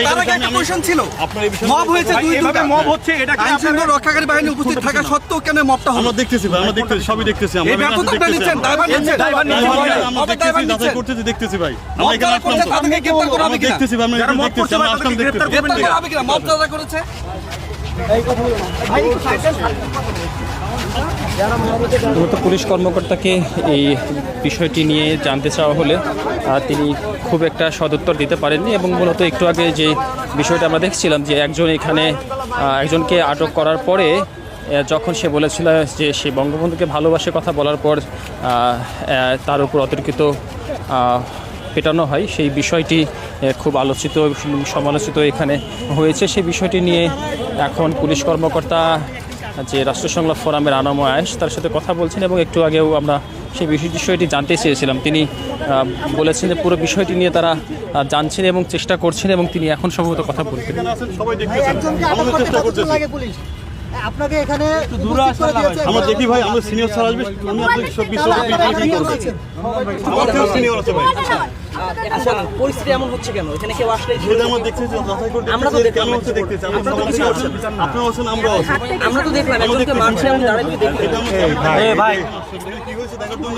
তার আগে একটা পজিশন ছিল, মব হয়েছে, দুইটা মব হচ্ছে, এটা আইন শৃঙ্খলা রক্ষাকারী বাহিনী উপস্থিত থাকা সত্ত্বেও কেন মবটা হলো? আমরা দেখতেছি ভাই, আমরা দেখতেছি, সবই দেখতেছি আমরা। এই ব্যর্থতা আপনি নিচ্ছেন, দায়ভার নিচ্ছেন, আমরা দেখতেছি, যাচাই করতেছি, দেখতেছি ভাই। আমরা এখানে আসলাম তো, তাদেরকে গ্রেফতার করা হবে কিনা? দেখতেছি ভাই, আমরা দেখতেছি, আমরা আসলাম দেখতেছি। গ্রেফতার করা হবে কিনা? মব যারা করেছে পুলিশ কর্মকর্তাকে এই বিষয়টি নিয়ে জানতে চাওয়া হলে তিনি খুব একটা সদুত্তর দিতে পারেননি, এবং মূলত একটু আগে যে বিষয়টা আমরা দেখছিলাম যে একজনকে আটক করার পরে যখন সে বলেছিল যে সে বঙ্গবন্ধুকে ভালোবাসে কথা বলার পর তার উপর অতর্কিত পেটানো হয়, সেই বিষয়টি খুব আলোচিত সমালোচিত এখানে হয়েছে। সেই বিষয়টি নিয়ে এখন পুলিশ কর্মকর্তা যে রাষ্ট্র সংলাপ ফোরামের আনাম আয়েশ তার সাথে কথা বলছেন, এবং একটু আগেও আমরা সেই বিষয়টি জানতে চেয়েছিলাম। তিনি বলেছেন যে পুরো বিষয়টি নিয়ে তারা জানছেন এবং চেষ্টা করছেন, এবং তিনি এখন সম্ভবত কথা বলবেন। আপনাকে এখানে আমরা দেখি ভাই, আমরা সিনিয়র স্যার আসবে, উনি আপনাদের সব বিষয় সিনিয়র আছে ভাই। আচ্ছা, পরিস্থিতি এমন হচ্ছে কেন? এখানে কেউ আসলে আমরা দেখতেছি, যাচাই করতে আমরা তো কেন হচ্ছে দেখতেছি। আপনারা আছেন, আমরা আছি, আমরা তো দেখলাম একজনকে মারছে, আমি দাঁড়িয়ে দেখি ভাই কি হয়েছে দেখার জন্য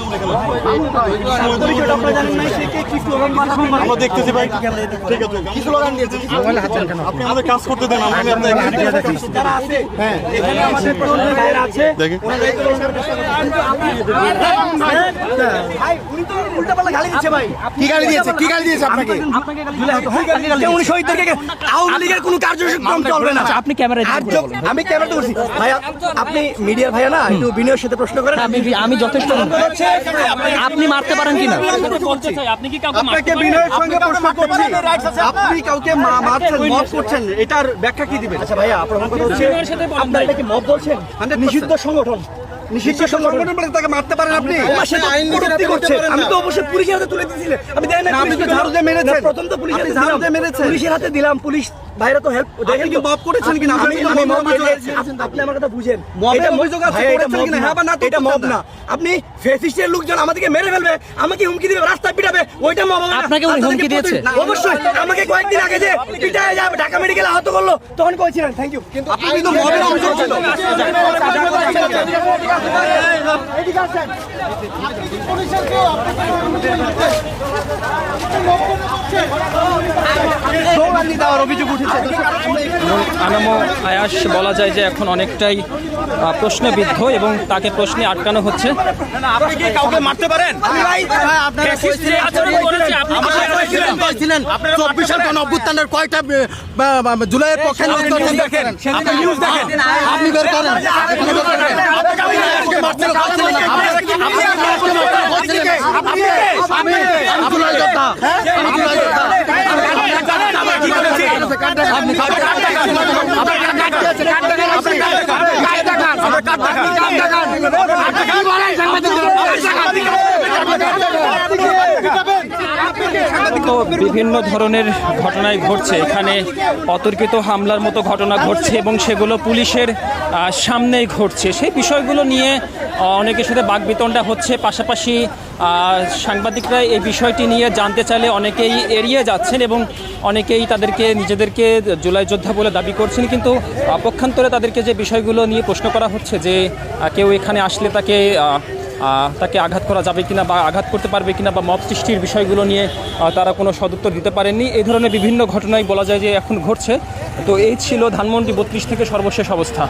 আমরা দেখতেছি ভাই। ঠিক আছে, কি স্লোগান দিয়েছে? আপনি আমাদের কাজ করতে দেন, আমরা যারা আছে, হ্যাঁ এখানে আমাদের প্রশাসনের বাইরে আছে, দেখেন ভাই উনি তো উল্টাপাল্টা গালি দিচ্ছে ভাই। কি গালি দিয়েছে? কি গালি দিয়েছে আপনাকে? উনি শহীদদেরকে আওয়ামী লীগের কোনো কার্যক্রম চলবে না। আপনি ক্যামেরায় আমি ক্যামেরাতে বলছি ভাই, আপনি মিডিয়ার ভাইয়া না, একটু বিনয়ের সাথে প্রশ্ন করেন। আমি যথেষ্ট আপনি মারতে পারেন কিনা? আপনি কি কাউকে আপনাকে বিনয়ের সঙ্গে প্রশ্ন করছি, আপনি কাউকে মারছেন, মব করছেন, এটার ব্যাখ্যা কি দিবেন? আচ্ছা ভাইয়া, আপনার কথা হচ্ছে আপনারা এটাকে মব বলছেন? নিষিদ্ধ সংগঠন, নিষিদ্ধ সংগঠন বলে তাকে মারতে পারেন আপনি? আইন করছে, আমি তো অবশ্যই পুলিশের হাতে তুলে দিয়েছিলেন, আমি দেন না, আপনি তো ঝাড়ু দিয়ে মেরেছেন, প্রথম তো পুলিশের ঝাড়ু দিয়ে মেরেছেন, পুলিশের হাতে দিলাম, পুলিশ ভাইরা তো হেল্প দেখেন কি মব করেছেন কিনা? আপনি আমার কথা বুঝেন, এটা অভিযোগ আছে করেছেন কিনা? হ্যাঁ বা না? এটা মব না। আপনি ফেসিস্টের লোকজন আমাদেরকে মেরে ফেলবে, আমাকে হুমকি দিবে, রাস্তায় পিটাবে, ওইটা মব। আপনাকে উনি হুমকি দিয়েছে? অবশ্যই আমাকে কয়েকদিন আগে যে পিটায় যাবে, ঢাকা মেডিকেলে আহত করলো, তখন কইছিলেন থ্যাংক ইউ, কিন্তু আপনি কিন্তু মবের অভিযোগ ছিল। এদিকে আসেন, পুলিশের কেউ অভিযোগ উঠেছে। আনামো আয়াস বলা যায় যে এখন অনেকটাই প্রশ্নবিদ্ধ, এবং তাকে প্রশ্নে আটকানো হচ্ছে। আপনি কি কাউকে মারতে পারেন? অভ্যুত্থানের কয়টা জুলাইয়ের পক্ষে দেখেন, নিউজ দেখেন, আপনি বের করেন। তো বিভিন্ন ধরনের ঘটনাই ঘটছে এখানে, অতর্কিত হামলার মতো ঘটনা ঘটছে, এবং সেগুলো পুলিশের সামনেই ঘটছে। সেই বিষয়গুলো নিয়ে অনেকের সাথে বাকবিতণ্ডা হচ্ছে। পাশাপাশি সাংবাদিকরা এই বিষয়টি নিয়ে জানতে চাইলে অনেকেই এড়িয়ে যাচ্ছেন, এবং অনেকেই নিজেদেরকে জুলাই যোদ্ধা বলে দাবি করছেন, কিন্তু পক্ষান্তরে তাদেরকে যে বিষয়গুলো নিয়ে প্রশ্ন করা হচ্ছে যে কেউ এখানে আসলে তাকে আঘাত করা যাবে কিনা, বা আঘাত করতে পারবে কিনা, বা মব সৃষ্টির বিষয়গুলো নিয়ে তারা কোনো সদুত্তর দিতে পারেননি। এই ধরনের বিভিন্ন ঘটনাই বলা যায় যে এখন ঘটছে। তো এই ছিল ধানমন্ডি 32 থেকে সর্বশেষ অবস্থা।